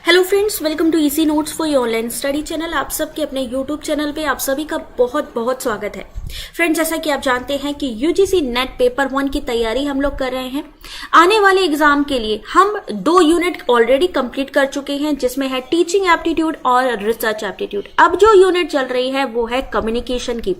Hello friends, welcome to easy notes for your online study channel. आप सबके अपने YouTube channel पे आप सभी का बहुत बहुत स्वागत है। फ्रेंड्स, जैसा कि आप जानते हैं कि यूजीसी नेट पेपर 1 की तैयारी हम लोग कर रहे हैं। आने वाले एग्जाम के लिए हम 2 यूनिट ऑलरेडी कंप्लीट कर चुके हैं, जिसमें है टीचिंग एप्टीट्यूड और रिसर्च एप्टीट्यूड। अब जो यूनिट चल रही है वो है कम्युनिकेशन की।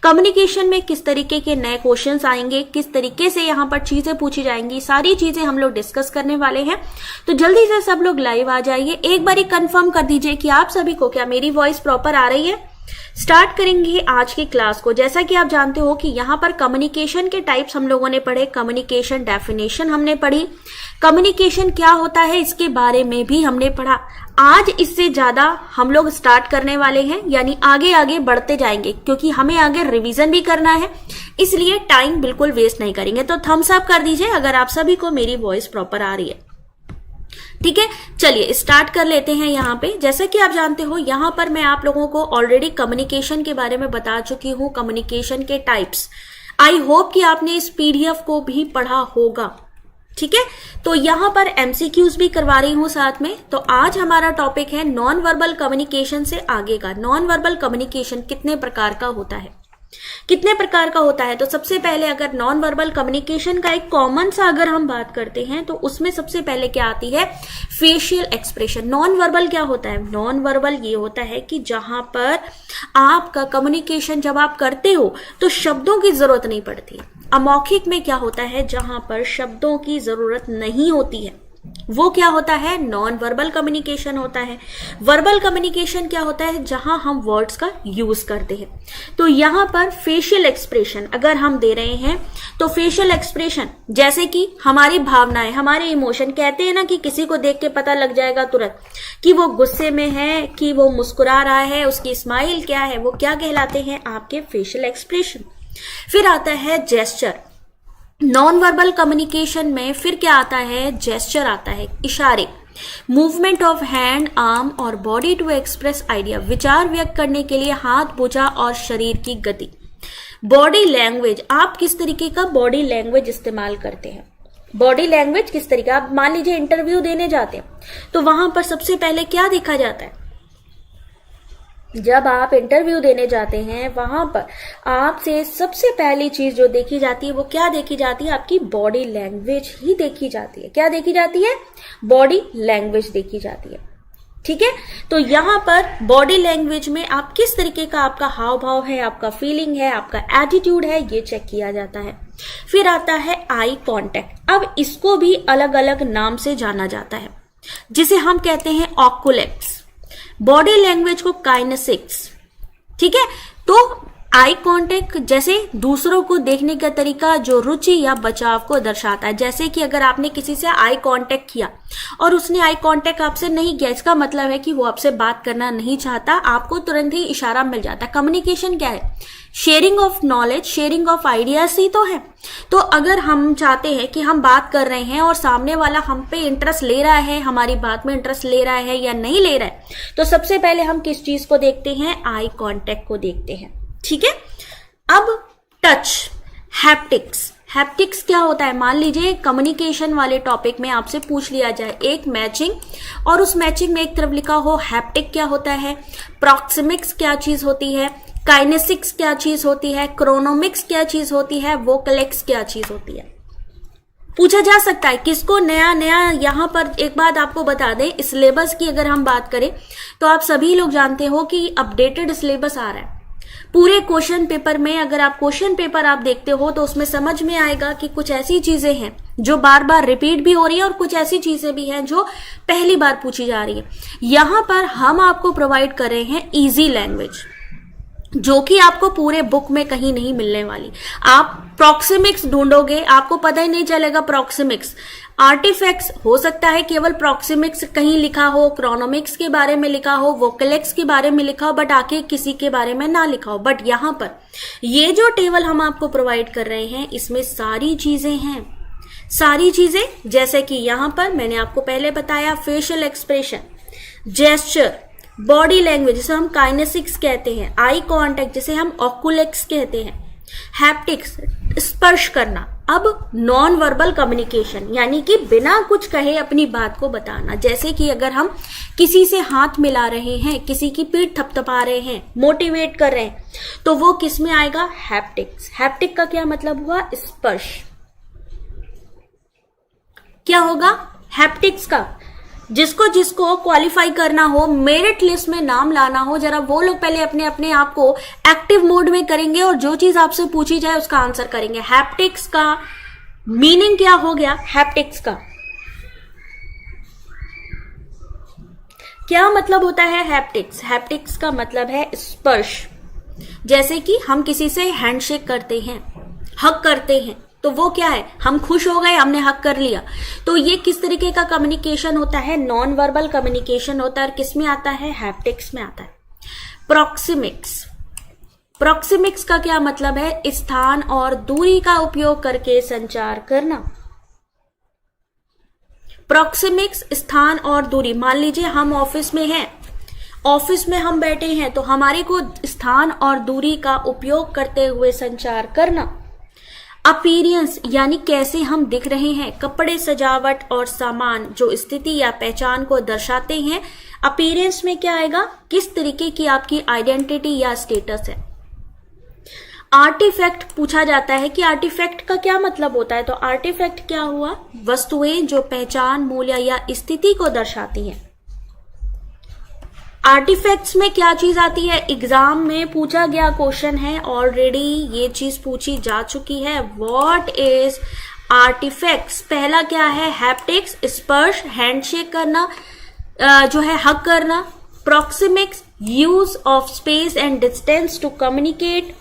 कम्युनिकेशन में किस तरीके के नए क्वेश्चंस आएंगे, किस तरीके से यहाँ पर चीजें पूछी जाएंगी, सारी चीजें हम लोग डिस्कस करने वाले हैं। तो जल्दी से सब लोग लाइव आ जाइए। एक बारी कंफर्म कर दीजिए कि आप सभी को क्या मेरी वॉइस प्रॉपर आ रही है। स्टार्ट करेंगे आज की क्लास को। जैसा कि आप जानते हो कि यहाँ पर कम्युनिकेशन के टाइप्स हम लोगों ने पढ़े, कम्युनिकेशन डेफिनेशन हमने पढ़ी, कम्युनिकेशन क्या होता है इसके बारे में भी हमने पढ़ा। आज इससे ज्यादा हम लोग स्टार्ट करने वाले हैं, यानी आगे आगे बढ़ते जाएंगे, क्योंकि हमें आगे रिवीजन भी करना है, इसलिए टाइम बिल्कुल वेस्ट नहीं करेंगे। तो थम्स अप कर दीजिए अगर आप सभी को मेरी वॉइस प्रॉपर आ रही है। ठीक है, चलिए स्टार्ट कर लेते हैं। यहाँ पे जैसा कि आप जानते हो, यहाँ पर मैं आप लोगों को ऑलरेडी कम्युनिकेशन के बारे में बता चुकी हूँ, कम्युनिकेशन के टाइप्स। आई होप कि आपने इस पीडीएफ को भी पढ़ा होगा। ठीक है, तो यहाँ पर एमसीक्यूज भी करवा रही हूँ साथ में। तो आज हमारा टॉपिक है नॉन वर्बल कम्युनिकेशन से आगे का। नॉन वर्बल कम्युनिकेशन कितने प्रकार का होता है, कितने प्रकार का होता है। तो सबसे पहले अगर नॉन वर्बल कम्युनिकेशन का एक कॉमन सा अगर हम बात करते हैं, तो उसमें सबसे पहले क्या आती है, फेशियल एक्सप्रेशन। नॉन वर्बल क्या होता है? नॉन वर्बल ये होता है कि जहां पर आपका कम्युनिकेशन जब आप करते हो तो शब्दों की जरूरत नहीं पड़ती। अमौखिक में क्या होता है, जहां पर शब्दों की जरूरत नहीं होती है, वो क्या होता है, नॉन वर्बल कम्युनिकेशन होता है। वर्बल कम्युनिकेशन क्या होता है, जहां हम वर्ड्स का यूज करते हैं। तो यहां पर फेशियल एक्सप्रेशन अगर हम दे रहे हैं, तो फेशियल एक्सप्रेशन जैसे कि हमारी भावनाएं, हमारे इमोशन, कहते हैं ना कि किसी को देख के पता लग जाएगा तुरंत कि वो गुस्से में है, कि वो मुस्कुरा रहा है, उसकी स्माइल क्या है, वो क्या कहलाते हैं, आपके फेशियल एक्सप्रेशन। फिर आता है जेस्चर। नॉन वर्बल कम्युनिकेशन में फिर क्या आता है, जेस्चर आता है, इशारे। मूवमेंट ऑफ हैंड, आर्म और बॉडी टू एक्सप्रेस आइडिया, विचार व्यक्त करने के लिए हाथ, भुजा और शरीर की गति। बॉडी लैंग्वेज, आप किस तरीके का बॉडी लैंग्वेज इस्तेमाल करते हैं। बॉडी लैंग्वेज किस तरीके, आप मान लीजिए इंटरव्यू देने जाते हैं, तो वहां पर सबसे पहले क्या देखा जाता है, जब आप इंटरव्यू देने जाते हैं वहां पर आपसे सबसे पहली चीज जो देखी जाती है वो क्या देखी जाती है, आपकी बॉडी लैंग्वेज ही देखी जाती है। क्या देखी जाती है, बॉडी लैंग्वेज देखी जाती है। ठीक है, तो यहां पर बॉडी लैंग्वेज में आप किस तरीके का आपका हाव भाव है, आपका फीलिंग है, आपका एटीट्यूड है, ये चेक किया जाता है। फिर आता है आई कॉन्टेक्ट। अब इसको भी अलग अलग नाम से जाना जाता है, जिसे हम कहते हैं ऑक्युलेक्स। बॉडी लैंग्वेज को काइनेसिक्स। ठीक है, तो आई कांटेक्ट जैसे दूसरों को देखने का तरीका जो रुचि या बचाव को दर्शाता है। जैसे कि अगर आपने किसी से आई कांटेक्ट किया और उसने आई कांटेक्ट आपसे नहीं किया, इसका मतलब है कि वो आपसे बात करना नहीं चाहता, आपको तुरंत ही इशारा मिल जाता है। कम्युनिकेशन क्या है, sharing of knowledge, sharing of ideas ही तो है। तो अगर हम चाहते हैं कि हम बात कर रहे हैं और सामने वाला हम पे इंटरेस्ट ले रहा है, हमारी बात में इंटरेस्ट ले रहा है या नहीं ले रहा है, तो सबसे पहले हम किस चीज को देखते हैं, आई कांटेक्ट को देखते हैं। ठीक है, अब टच, हैप्टिक्स। हैप्टिक्स क्या होता है, मान लीजिए कम्युनिकेशन वाले टॉपिक में आपसे पूछ लिया जाए एक मैचिंग, और उस मैचिंग में एक तरफ लिखा हो हैप्टिक क्या होता है, प्रॉक्सिमिक्स क्या चीज होती है, काइनेसिक्स क्या चीज होती है, क्रोनोमिक्स क्या चीज होती है, वोकलेक्स क्या चीज होती है। पूछा जा सकता है किसको नया नया। यहां पर एक बात आपको बता दें, सिलेबस की अगर हम बात करें तो आप सभी लोग जानते हो कि अपडेटेड सिलेबस आ रहा है। पूरे क्वेश्चन पेपर में अगर आप क्वेश्चन पेपर आप देखते हो तो उसमें समझ में आएगा कि कुछ ऐसी चीजें हैं जो बार बार रिपीट भी हो रही है और कुछ ऐसी चीजें भी हैं जो पहली बार पूछी जा रही है। यहां पर हम आपको प्रोवाइड कर रहे हैं इजी लैंग्वेज, जो कि आपको पूरे बुक में कहीं नहीं मिलने वाली। आप प्रॉक्सिमिक्स ढूंढोगे, आपको पता ही नहीं चलेगा प्रॉक्सिमिक्स। आर्टिफैक्ट्स हो सकता है केवल प्रॉक्सिमिक्स कहीं लिखा हो, क्रोनोमिक्स के बारे में लिखा हो, वोकलेक्स के बारे में लिखा हो, बट आके किसी के बारे में ना लिखा हो। बट यहाँ पर ये जो टेबल हम आपको प्रोवाइड कर रहे हैं, इसमें सारी चीजें हैं, सारी चीजें। जैसे कि यहाँ पर मैंने आपको पहले बताया, facial expression, gesture, body language जिसे हम काइनेसिक्स कहते हैं, आई कांटेक्ट जिसे हम ऑक्युलेक्स कहते हैं, हैप्टिक्स स्पर्श करना, अब नॉन वर्बल कम्युनिकेशन यानी कि बिना कुछ कहे अपनी बात को बताना, जैसे कि अगर हम किसी से हाथ मिला रहे हैं, किसी की पीठ थपथपा रहे हैं, मोटिवेट कर रहे हैं, तो वो किस में आएगा? हैप्टिक्स। हैप्टिक का क्या मतलब हुआ? स्पर्श। क्या होगा? हैप्टिक्स का जिसको जिसको क्वालिफाई करना हो, मेरिट लिस्ट में नाम लाना हो, जरा वो लोग पहले अपने अपने आप को एक्टिव मोड में करेंगे और जो चीज आपसे पूछी जाए उसका आंसर करेंगे। हैप्टिक्स का मीनिंग क्या हो गया? हैप्टिक्स का क्या मतलब होता है? हैप्टिक्स, हैप्टिक्स का मतलब है स्पर्श। जैसे कि हम किसी से हैंडशेक करते हैं, हग करते हैं, तो वो क्या है? हम खुश हो गए, हमने हक कर लिया। तो ये किस तरीके का कम्युनिकेशन होता है? नॉन वर्बल कम्युनिकेशन होता है। और किस में आता है? हैप्टिक्स में आता है। प्रॉक्सिमिक्स, प्रॉक्सिमिक्स का क्या मतलब है? स्थान और दूरी का उपयोग करके संचार करना। प्रॉक्सिमिक्स, स्थान और दूरी। मान लीजिए हम ऑफिस में हैं, ऑफिस में हम बैठे हैं, तो हमारे को स्थान और दूरी का उपयोग करते हुए संचार करना। अपीयरेंस यानी कैसे हम दिख रहे हैं, कपड़े, सजावट और सामान जो स्थिति या पहचान को दर्शाते हैं। अपीयरेंस में क्या आएगा? किस तरीके की आपकी आइडेंटिटी या स्टेटस है। आर्टिफैक्ट पूछा जाता है कि आर्टिफैक्ट का क्या मतलब होता है, तो आर्टिफैक्ट क्या हुआ? वस्तुएं जो पहचान, मूल्य या स्थिति को दर्शाती हैं। आर्टिफैक्ट्स में क्या चीज आती है? एग्जाम में पूछा गया क्वेश्चन है, ऑलरेडी ये चीज पूछी जा चुकी है। What is artifacts? पहला क्या है? हैप्टिक्स, स्पर्श, हैंडशेक करना, जो है हग करना। Proxemics, use of space and distance to communicate.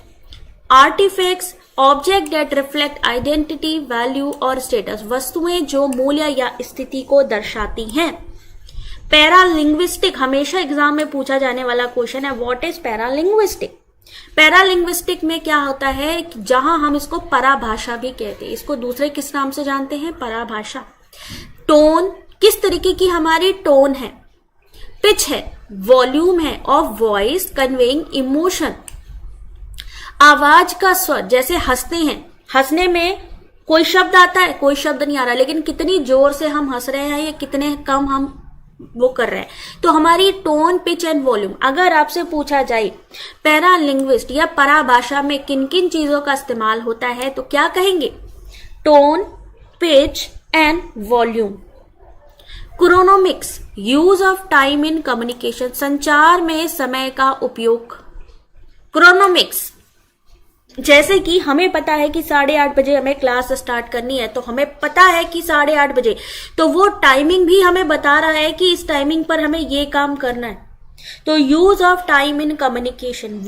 Artifacts, object that reflect identity, value और स्टेटस, वस्तुएं जो मूल्य या स्थिति को दर्शाती हैं। पैरालिंग्विस्टिक हमेशा एग्जाम में पूछा जाने वाला क्वेश्चन है। What is paralinguistic? पैरालिंग्विस्टिक में क्या होता है? जहां हम इसको पराभाषा भी कहते हैं। इसको दूसरे किस नाम से जानते हैं? पराभाषा। टोन, किस तरीके की हमारी टोन है। पिच है, वॉल्यूम है ऑफ वॉइस कन्वेइंग इमोशन। आवाज का स्वर, जैसे हंसते हैं, हंसने में कोई शब्द आता है, कोई शब्द नहीं आ रहा, लेकिन कितनी जोर से हम हंस रहे हैं या कितने कम हम वो कर रहे हैं। तो हमारी टोन, पिच एंड वॉल्यूम। अगर आपसे पूछा जाए पैरालिंग्विस्ट या पराभाषा में किन किन चीजों का इस्तेमाल होता है, तो क्या कहेंगे? Tone, pitch and volume. Chronemics, use of time in communication, संचार में समय का उपयोग। क्रोनोमिक्स, जैसे कि हमें पता है कि 8:30 बजे हमें क्लास स्टार्ट करनी है, तो हमें पता है कि 8:30 बजे, तो वो टाइमिंग भी हमें बता रहा है कि इस टाइमिंग पर हमें ये काम करना है। तो use of time in communication.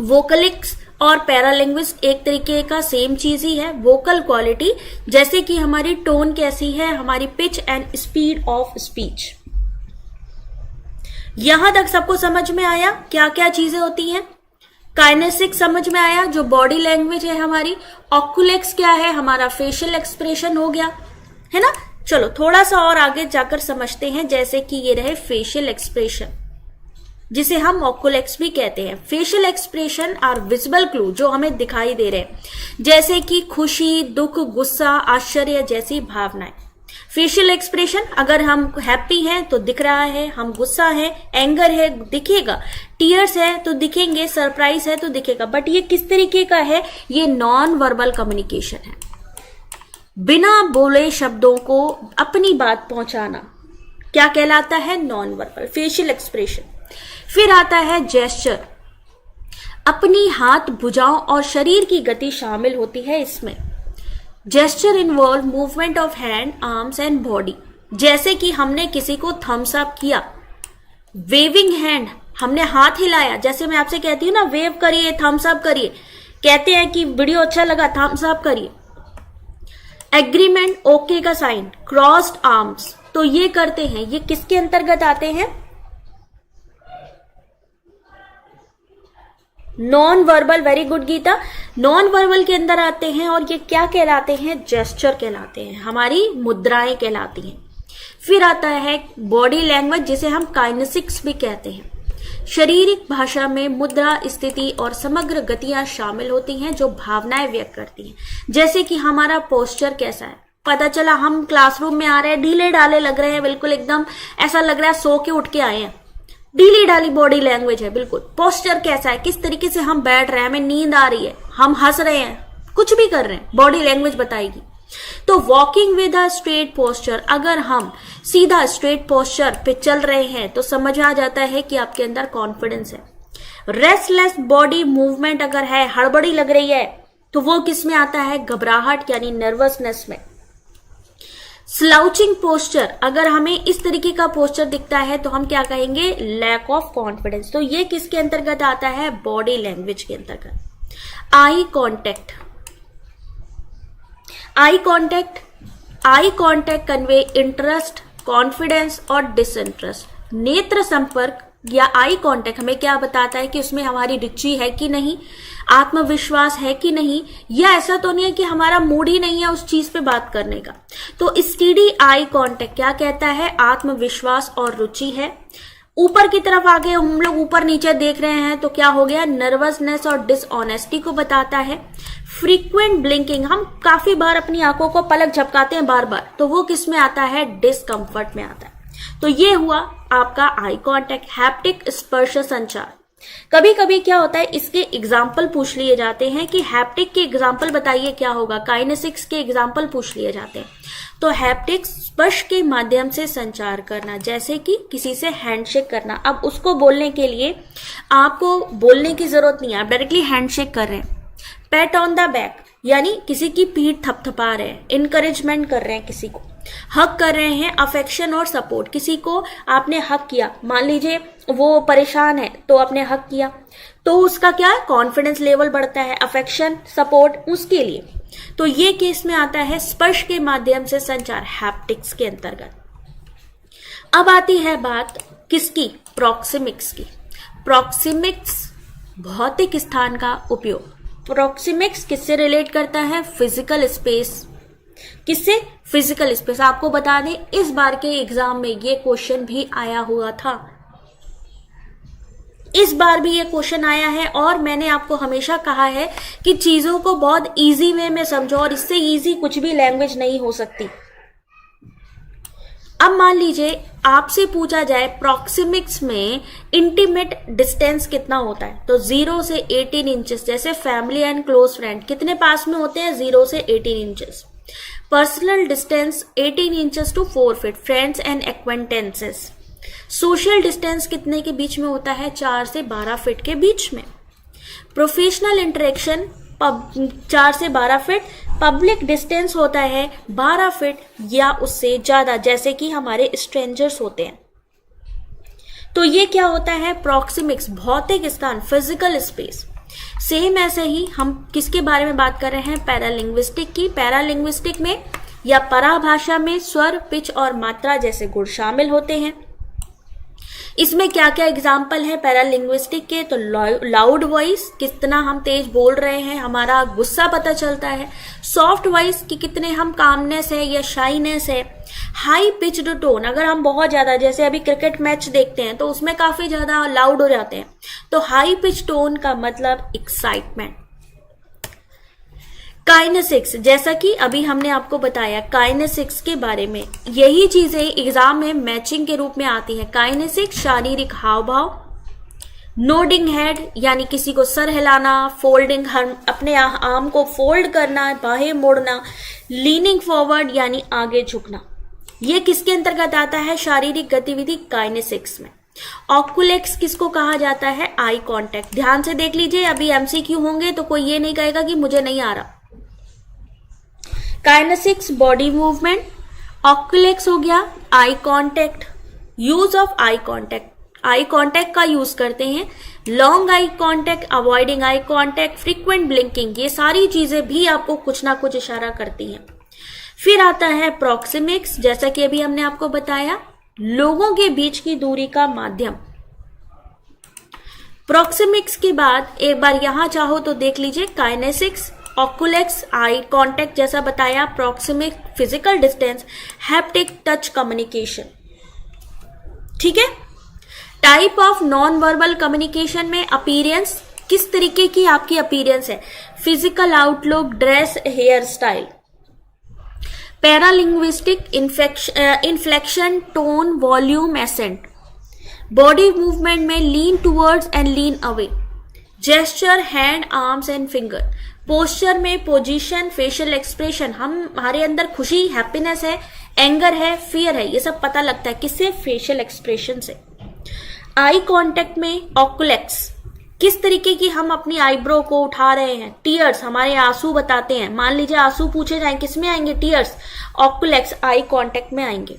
Vocalics और पैरालिंग्विस्ट एक तरीके का सेम चीज ही है। वोकल क्वालिटी, जैसे कि हमारी टोन कैसी है, हमारी pitch and speed of speech. यहां तक सबको समझ में आया क्या क्या चीजें होती हैं? काइनेसिक समझ में आया, जो बॉडी लैंग्वेज है हमारी। ऑक्यूलेक्स क्या है? हमारा फेशियल एक्सप्रेशन हो गया, है ना। चलो थोड़ा सा और आगे जाकर समझते हैं। जैसे कि ये रहे फेशियल एक्सप्रेशन, जिसे हम ऑक्यूलेक्स भी कहते हैं। Facial expression are visible clue, जो हमें दिखाई दे रहे हैं, जैसे कि खुशी, दुख, गुस्सा, आश्चर्य जैसी भावनाएं। फेशियल एक्सप्रेशन, अगर हम हैप्पी हैं तो दिख रहा है, हम गुस्सा है, एंगर है दिखेगा, टीयर्स है तो दिखेंगे, सरप्राइज है तो दिखेगा। बट ये किस तरीके का है? ये नॉन वर्बल कम्युनिकेशन है। बिना बोले शब्दों को अपनी बात पहुंचाना क्या कहलाता है? Non verbal facial expression. फिर आता है जेस्चर। अपनी हाथ, भुजाओं और शरीर की गति शामिल होती है इसमें। Gesture involve movement of hand, arms and body. जैसे कि हमने किसी को थम्स अप किया, वेविंग हैंड, हमने हाथ हिलाया। जैसे मैं आपसे कहती हूँ ना, वेव करिए, थम्स अप करिए, कहते हैं कि वीडियो अच्छा लगा, थम्स अप करिए। एग्रीमेंट, ओके का साइन, क्रॉस्ड आर्म्स, तो ये करते हैं। ये किसके अंतर्गत आते हैं? Non verbal. Very good Geeta, non verbal के अंदर आते हैं। और ये क्या कहलाते हैं? जेस्चर कहलाते हैं, हमारी मुद्राएं कहलाती हैं। फिर आता है बॉडी लैंग्वेज, जिसे हम काइनेसिक्स भी कहते हैं। शारीरिक भाषा में मुद्रा, स्थिति और समग्र गतियां शामिल होती हैं जो भावनाएं व्यक्त करती हैं। जैसे कि हमारा पोस्चर कैसा है, पता चला हम क्लासरूम में आ रहे हैं, ढीले ढाले लग रहे हैं, बिल्कुल एकदम ऐसा लग रहा है सो के उठ के आए हैं, ढीली ढाली बॉडी लैंग्वेज है। बिल्कुल पोस्चर कैसा है, किस तरीके से हम बैठ रहे हैं, हमें नींद आ रही है, हम हंस रहे हैं, कुछ भी कर रहे हैं, बॉडी लैंग्वेज बताएगी। तो walking with a straight posture, अगर हम सीधा स्ट्रेट पोस्चर पे चल रहे हैं तो समझ आ जाता है कि आपके अंदर कॉन्फिडेंस है। रेस्टलेस बॉडी मूवमेंट अगर है, हड़बड़ी लग रही है, तो वो किस में आता है, घबराहट यानी नर्वसनेस में। स्लाउचिंग पोस्चर, अगर हमें इस तरीके का पोस्चर दिखता है तो हम क्या कहेंगे, लैक ऑफ कॉन्फिडेंस। तो ये किसके अंतर्गत आता है, बॉडी लैंग्वेज के अंतर्गत। Eye contact, eye contact convey interest, confidence और डिसइंटरेस्ट। नेत्र संपर्क या आई कांटेक्ट हमें क्या बताता है कि उसमें हमारी रुचि है कि नहीं, आत्मविश्वास है कि नहीं, या ऐसा तो नहीं है कि हमारा मूड ही नहीं है उस चीज पे बात करने का। तो स्टडी आई कांटेक्ट क्या कहता है, आत्मविश्वास और रुचि है। ऊपर की तरफ आगे हम लोग ऊपर नीचे देख रहे हैं तो क्या हो गया, नर्वसनेस और डिसऑनेस्टी को बताता है। फ्रीक्वेंट ब्लिंकिंग, हम काफी बार अपनी आंखों को पलक झपकाते हैं बार बार, तो वो किस में आता है, डिस्कंफर्ट में आता है। तो ये हुआ आपका आई कांटेक्ट। हैप्टिक स्पर्श संचार, कभी कभी क्या होता है, इसके एग्जाम्पल पूछ लिए जाते हैं कि हैप्टिक के एग्जाम्पल बताइए क्या होगा, काइनेसिक्स के एग्जाम्पल पूछ लिए जाते हैं। तो हैप्टिक स्पर्श के माध्यम से संचार करना, जैसे कि किसी से हैंडशेक करना। अब उसको बोलने के लिए आपको बोलने की जरूरत नहीं है, आप डायरेक्टली हैंडशेक कर रहे हैं। पैट ऑन द बैक यानी किसी की पीठ थपथपा रहे हैं, इनकरेजमेंट कर रहे हैं, किसी को हक कर रहे हैं। अफेक्शन और सपोर्ट, किसी को आपने हक किया, मान लीजिए वो परेशान है तो आपने हक किया, तो उसका क्या है, कॉन्फिडेंस लेवल बढ़ता है। अफेक्शन सपोर्ट उसके लिए, तो ये केस में आता है स्पर्श के माध्यम से संचार, हैप्टिक्स के अंतर्गत। अब आती है बात किसकी, प्रॉक्सिमिक्स की। प्रॉक्सिमिक्स भौतिक स्थान का उपयोग। प्रॉक्सिमिक्स किससे रिलेट करता है, फिजिकल स्पेस। किससे, फिजिकल स्पेस। आपको बता दें इस बार के एग्जाम में ये क्वेश्चन भी आया हुआ था, इस बार भी ये क्वेश्चन आया है। और मैंने आपको हमेशा कहा है कि चीजों को बहुत इजी वे में समझो, और इससे इजी कुछ भी लैंग्वेज नहीं हो सकती। अब मान लीजिए आपसे पूछा जाए प्रॉक्सिमिक्स में इंटीमेट डिस्टेंस कितना होता है, तो 0 से 18 इंचेस। जैसे फैमिली एंड क्लोज फ्रेंड कितने पास में होते हैं, 0 से 18 inches. Personal distance 18 inches to 4 feet, friends and acquaintances. Social distance कितने के बीच में होता है, 4 से 12 फीट के बीच में। प्रोफेशनल इंटरेक्शन 4 से 12 फीट। पब्लिक डिस्टेंस होता है 12 फीट या उससे ज्यादा, जैसे कि हमारे स्ट्रेंजर्स होते हैं। तो ये क्या होता है, प्रॉक्सिमिक्स, भौतिक स्थान, फिजिकल स्पेस। सेम ऐसे ही हम किसके बारे में बात कर रहे हैं, पैरालिंग्विस्टिक की। पैरालिंग्विस्टिक में या पराभाषा में स्वर, पिच और मात्रा जैसे गुण शामिल होते हैं। इसमें क्या क्या एग्जाम्पल है पैरालिंग्विस्टिक के, तो लाउड वॉइस, कितना हम तेज बोल रहे हैं, हमारा गुस्सा पता चलता है। सॉफ्ट वॉइस कि कितने हम कामनेस है या शाइनेस है। हाई पिच्ड टोन, अगर हम बहुत ज्यादा, जैसे अभी क्रिकेट मैच देखते हैं तो उसमें काफी ज्यादा लाउड हो जाते हैं, तो हाई पिच टोन का मतलब एक्साइटमेंट। काइनेसिक्स, जैसा कि अभी हमने आपको बताया काइनेसिक्स के बारे में, यही चीजें एग्जाम में मैचिंग के रूप में आती हैं। काइनेसिक्स शारीरिक हाव भाव। नोडिंग हेड यानी किसी को सर हिलाना। फोल्डिंग, अपने आर्म को फोल्ड करना, बाहें मोड़ना। लीनिंग फॉरवर्ड यानी आगे झुकना। ये किसके अंतर्गत आता है, शारीरिक गतिविधि, काइनेसिक्स में। ऑक्युलेक्स किसको कहा जाता है, आई कांटेक्ट। ध्यान से देख लीजिए, अभी एमसीक्यू होंगे तो कोई ये नहीं कहेगा कि मुझे नहीं आ रहा। काइनेसिक्स बॉडी मूवमेंट, ऑक्युलेक्स हो गया eye contact, use of eye contact, eye contact का यूज करते हैं। Long eye contact, avoiding eye contact, frequent blinking, ये सारी चीजें भी आपको कुछ ना कुछ इशारा करती हैं। फिर आता है प्रॉक्सिमिक्स, जैसा कि अभी हमने आपको बताया, लोगों के बीच की दूरी का माध्यम। प्रॉक्सिमिक्स के बाद एक बार यहां चाहो तो देख लीजिए, काइनेसिक्स, ऑक्युलेक्स, आई कांटेक्ट जैसा बताया, proxemic physical distance, haptic touch communication. ठीक है, type of non verbal communication में अपीयरेंस, किस तरीके की आपकी अपीयरेंस है, physical outlook, dress, hair style. Paralinguistic, inflection, tone, volume, accent. Body movement में lean towards and lean away. Gesture, hand, arms and finger. Posture में पोजीशन, फेशियल एक्सप्रेशन, हमारे अंदर खुशी, हैप्पीनेस है, एंगर है, फियर है, ये सब पता लगता है किससे, फेशियल एक्सप्रेशन से। आई कांटेक्ट में ऑक्यूलेक्स, किस तरीके की हम अपनी आईब्रो को उठा रहे हैं। टीयर्स, हमारे आंसू बताते हैं, मान लीजिए आंसू पूछे जाएं किस में आएंगे, टीयर्स, ऑक्यूलेक्स, आई कांटेक्ट में आएंगे।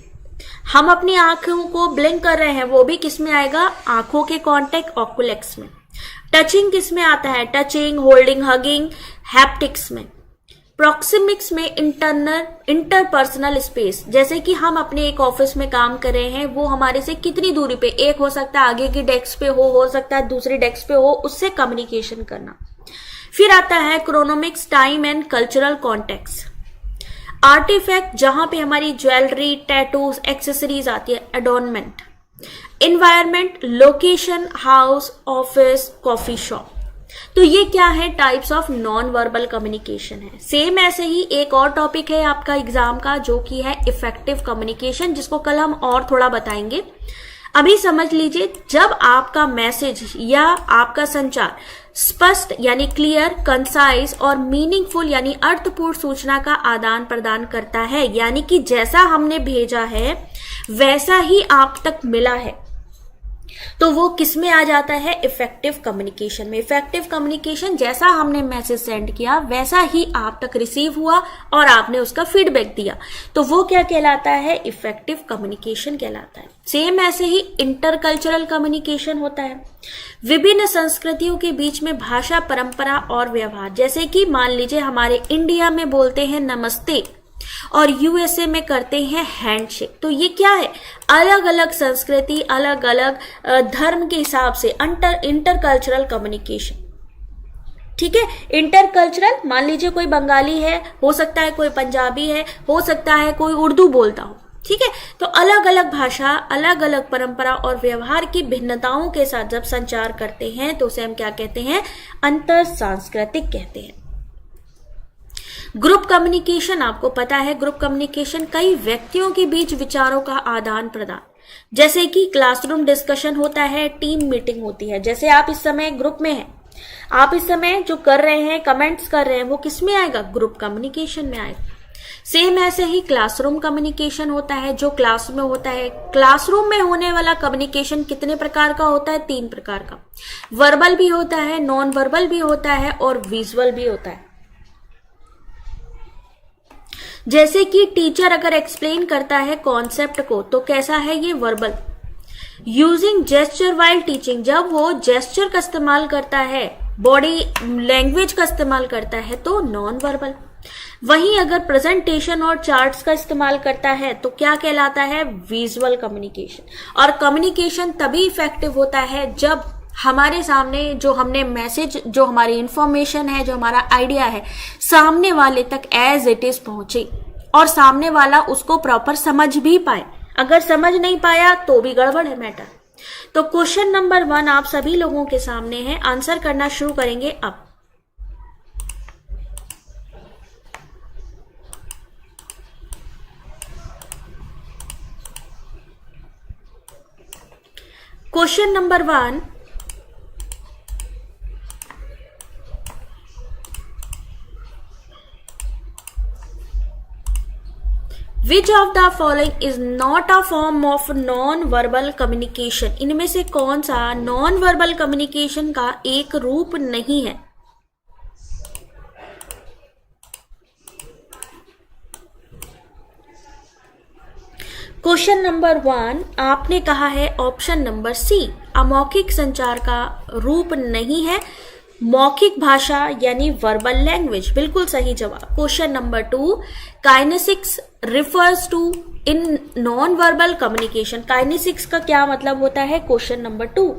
हम अपनी आंखों को ब्लिंक कर रहे हैं, वो भी किस में आएगा, आंखों के कांटेक्ट, ऑक्यूलेक्स में। टचिंग किस में आता है, टचिंग, होल्डिंग, हगिंग, हैप्टिक्स में। प्रॉक्सिमिक्स में इंटरपर्सनल स्पेस, जैसे कि हम अपने एक ऑफिस में काम कर रहे हैं, वो हमारे से कितनी दूरी पे, एक हो सकता है आगे की डेस्क पे हो सकता है दूसरी डेस्क पे हो, उससे कम्युनिकेशन करना। फिर आता है chronemics, time and cultural context. Artifact, जहां पे हमारी ज्वेलरी, टैटूज, एक्सेसरीज आती है, adornment. Environment, location, house, office, coffee shop. तो ये क्या है, types of non verbal communication है। सेम ऐसे ही एक और टॉपिक है आपका एग्जाम का, जो कि है इफेक्टिव कम्युनिकेशन, जिसको कल हम और थोड़ा बताएंगे। अभी समझ लीजिए, जब आपका मैसेज या आपका संचार स्पष्ट यानी क्लियर, कंसाइज और मीनिंगफुल यानी अर्थपूर्ण सूचना का आदान प्रदान करता है, यानी कि जैसा हमने भेजा है वैसा ही आप तक मिला है, तो वो किस में आ जाता है, इफेक्टिव कम्युनिकेशन में। इफेक्टिव कम्युनिकेशन, जैसा हमने मैसेज सेंड किया वैसा ही आप तक रिसीव हुआ और आपने उसका फीडबैक दिया, तो वो क्या कहलाता है, इफेक्टिव कम्युनिकेशन कहलाता है। सेम ऐसे ही इंटरकल्चरल कम्युनिकेशन होता है, विभिन्न संस्कृतियों के बीच में भाषा, परंपरा और व्यवहार। जैसे कि मान लीजिए हमारे इंडिया में बोलते हैं नमस्ते और यूएसए में करते हैं हैंडशेक, तो ये क्या है, अलग अलग संस्कृति, अलग अलग धर्म के हिसाब से इंटरकल्चरल कम्युनिकेशन। ठीक है, इंटरकल्चरल, मान लीजिए कोई बंगाली है, हो सकता है कोई पंजाबी है, हो सकता है कोई उर्दू बोलता हो। ठीक है, तो अलग अलग भाषा, अलग अलग परंपरा और व्यवहार की भिन्नताओं के साथ जब संचार करते हैं तो उसे हम क्या कहते हैं, अंतर सांस्कृतिक कहते हैं। ग्रुप कम्युनिकेशन, आपको पता है ग्रुप कम्युनिकेशन कई व्यक्तियों के बीच विचारों का आदान प्रदान, जैसे कि क्लासरूम डिस्कशन होता है, टीम मीटिंग होती है। जैसे आप इस समय ग्रुप में हैं, आप इस समय जो कर रहे हैं, कमेंट्स कर रहे हैं, वो किस में आएगा, ग्रुप कम्युनिकेशन में आएगा। सेम ऐसे ही क्लासरूम कम्युनिकेशन होता है, जो क्लास में होता है। क्लासरूम में होने वाला कम्युनिकेशन कितने प्रकार का होता है, 3 प्रकार का। वर्बल भी होता है, नॉन वर्बल भी होता है और विजुअल भी होता है। जैसे कि टीचर अगर एक्सप्लेन करता है कॉन्सेप्ट को, तो कैसा है ये, verbal. Using gesture while teaching, जब वो जेस्चर का इस्तेमाल करता है, बॉडी लैंग्वेज का इस्तेमाल करता है, तो नॉन वर्बल। वहीं अगर प्रेजेंटेशन और चार्ट्स का इस्तेमाल करता है तो क्या कहलाता है, विजुअल कम्युनिकेशन। और कम्युनिकेशन तभी इफेक्टिव होता है जब हमारे सामने जो हमने मैसेज, जो हमारी इंफॉर्मेशन है, जो हमारा आइडिया है, सामने वाले तक एज इट इज पहुंचे और सामने वाला उसको प्रॉपर समझ भी पाए। अगर समझ नहीं पाया तो भी गड़बड़ है मैटर। तो क्वेश्चन नंबर 1 आप सभी लोगों के सामने है, आंसर करना शुरू करेंगे अब। Question number 1, Which of the following is not a form of non-verbal communication? इनमें से कौन सा non-verbal communication का एक रूप नहीं है? क्वेश्चन नंबर 1 आपने कहा है ऑप्शन नंबर सी, अमौखिक संचार का रूप नहीं है, मौखिक भाषा यानी वर्बल लैंग्वेज, बिल्कुल सही जवाब। Question number 2, kinesics refers to in non verbal communication. Kinesics का क्या मतलब होता है, क्वेश्चन नंबर 2।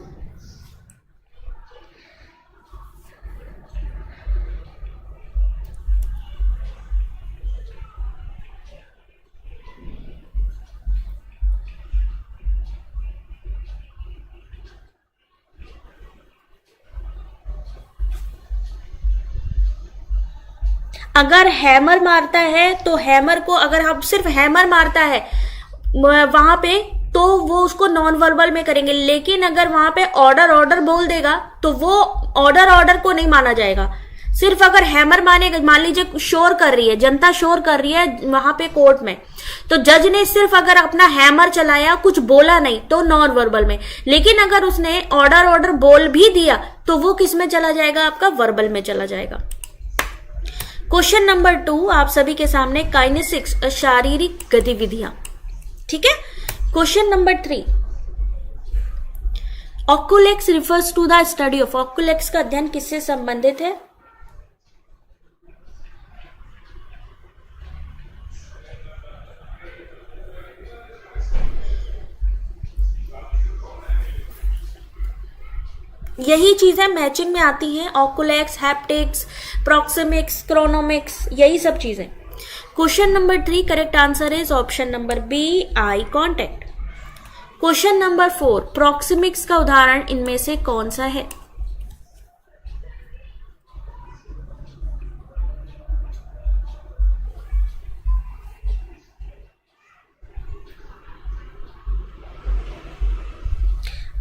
अगर हैमर मारता है तो हैमर को, अगर हम सिर्फ हैमर मारता है वहां पे, तो वो उसको नॉन वर्बल में करेंगे। लेकिन अगर वहां पे ऑर्डर ऑर्डर बोल देगा तो वो ऑर्डर ऑर्डर को नहीं माना जाएगा। सिर्फ अगर हैमर मानेगा, मान लीजिए शोर कर रही है, जनता शोर कर रही है वहां पे कोर्ट में, तो जज ने सिर्फ अगर अपना हैमर चलाया, कुछ बोला नहीं, तो नॉन वर्बल में। लेकिन अगर उसने ऑर्डर ऑर्डर बोल भी दिया तो वो किस में चला जाएगा, आपका वर्बल में चला जाएगा। क्वेश्चन नंबर 2 आप सभी के सामने, काइनेसिक्स शारीरिक गतिविधियां। ठीक है। Question number 3, oculesics refers to the study of, oculesics का अध्ययन किससे संबंधित है? यही चीजें मैचिंग में आती हैं, ऑक्यूलेक्स, हैप्टिक्स, प्रॉक्सिमिक्स, क्रोनोमिक्स, यही सब चीजें। Question number 3 correct answer is option number B, eye contact. Question number 4 proxemics का उदाहरण इनमें से कौन सा है?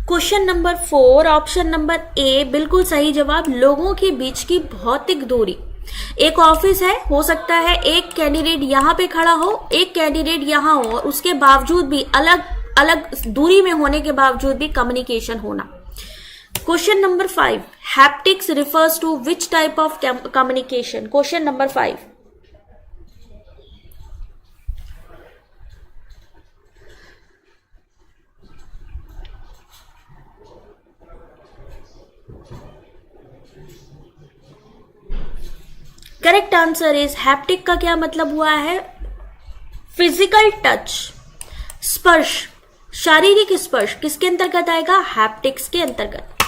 Question number 4 option number A बिल्कुल सही जवाब, लोगों के बीच की भौतिक दूरी। एक ऑफिस है, हो सकता है एक कैंडिडेट यहां पे खड़ा हो, एक कैंडिडेट यहां हो, और उसके बावजूद भी अलग अलग दूरी में होने के बावजूद भी कम्युनिकेशन होना। Question number 5 haptics refers to which type of communication? Question number 5, correct answer is, haptic का क्या मतलब हुआ है? फिजिकल टच, स्पर्श, शारीरिक स्पर्श किसके अंतर्गत आएगा? हैप्टिक्स के अंतर्गत।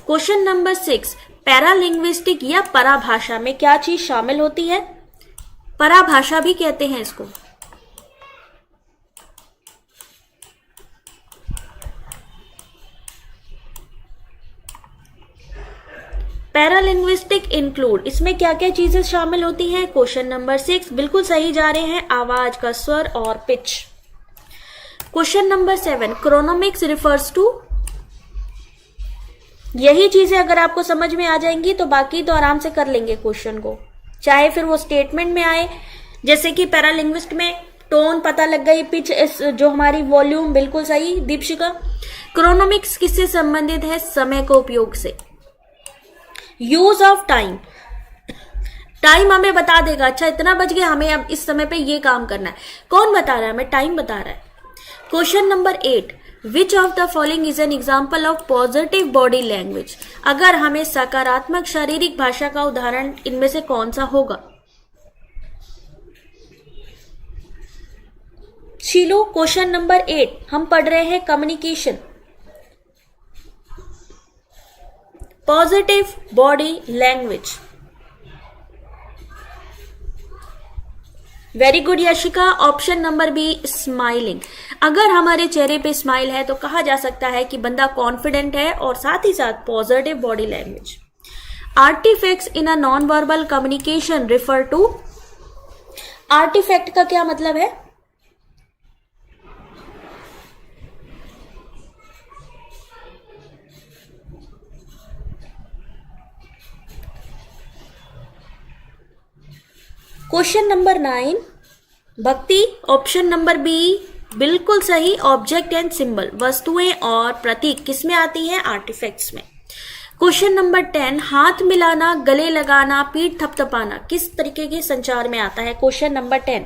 क्वेश्चन नंबर 6 पैरालिंग्विस्टिक या पराभाषा में क्या चीज शामिल होती है? पराभाषा भी कहते हैं इसको। पैरालिंग्विस्टिक इंक्लूड, इसमें क्या क्या चीजें शामिल होती हैं? क्वेश्चन नंबर 6 बिल्कुल सही जा रहे हैं, आवाज का स्वर और पिच। Question number 7 chronemics refers to, यही चीजें अगर आपको समझ में आ जाएंगी तो बाकी तो आराम से कर लेंगे क्वेश्चन को, चाहे फिर वो स्टेटमेंट में आए, जैसे कि पैरालिंग्विस्ट में टोन पता लग गई, पिच जो हमारी वॉल्यूम, बिल्कुल सही दीपशिका। क्रोनोमिक्स किससे संबंधित है? समय को उपयोग से। यूज ऑफ टाइम, टाइम हमें बता देगा, अच्छा इतना बज गया, हमें अब इस समय पे ये काम करना है। कौन बता रहा है? हमें टाइम बता रहा है। Question number 8 which of the following is an example of positive body language? अगर हमें सकारात्मक शारीरिक भाषा का उदाहरण इनमें से कौन सा होगा? शीलू, क्वेश्चन नंबर 8 हम पढ़ रहे हैं communication, positive body language. Very good Yashika, option number B smiling. अगर हमारे चेहरे पे स्माइल है तो कहा जा सकता है कि बंदा कॉन्फिडेंट है, और साथ ही साथ positive body language. Artifacts in a non verbal communication refer to, artifact का क्या मतलब है? क्वेश्चन नंबर 9 भक्ति, ऑप्शन नंबर बी बिल्कुल सही, ऑब्जेक्ट एंड सिंबल, वस्तुएं और प्रतीक किस में आती हैं? आर्टिफैक्ट्स में। क्वेश्चन नंबर 10 हाथ मिलाना, गले लगाना, पीठ थपथपाना किस तरीके के संचार में आता है? क्वेश्चन नंबर 10,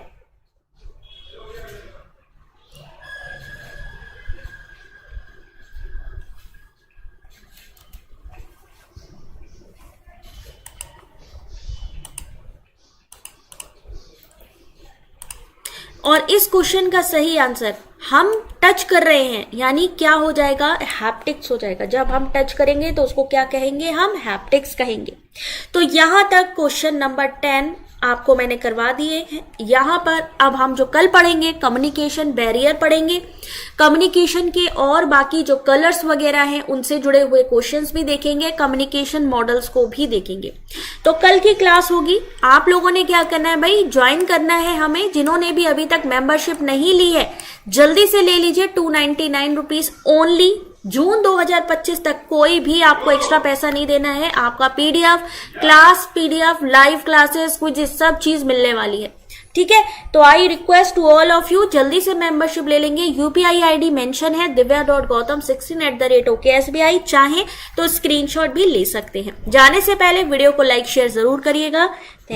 और इस क्वेश्चन का सही आंसर, हम टच कर रहे हैं यानी क्या हो जाएगा? हैप्टिक्स हो जाएगा। जब हम टच करेंगे तो उसको क्या कहेंगे? हम हैप्टिक्स कहेंगे। तो यहां तक क्वेश्चन नंबर 10 आपको मैंने करवा दिए हैं। यहाँ पर अब हम जो कल पढ़ेंगे कम्युनिकेशन बैरियर पढ़ेंगे, कम्युनिकेशन के और बाकी जो कलर्स वगैरह हैं उनसे जुड़े हुए क्वेश्चंस भी देखेंगे, कम्युनिकेशन मॉडल्स को भी देखेंगे। तो कल की क्लास होगी, आप लोगों ने क्या करना है भाई, ज्वाइन करना है हमें। जिन्होंने भी अभी तक मेंबरशिप नहीं ली है जल्दी से ले लीजिए, 299 रुपीज ओनली। जून 2025 तक कोई भी आपको एक्स्ट्रा पैसा नहीं देना है। आपका PDF class, PDF live classes, कुछ सब चीज मिलने वाली है, ठीक है। तो I request to all of you, जल्दी से मेंबरशिप ले लेंगे। यूपीआई आईडी मेंशन है divya.gautam16@SBI, चाहे तो स्क्रीनशॉट भी ले सकते हैं। जाने से पहले वीडियो को लाइक शेयर जरूर करिएगा।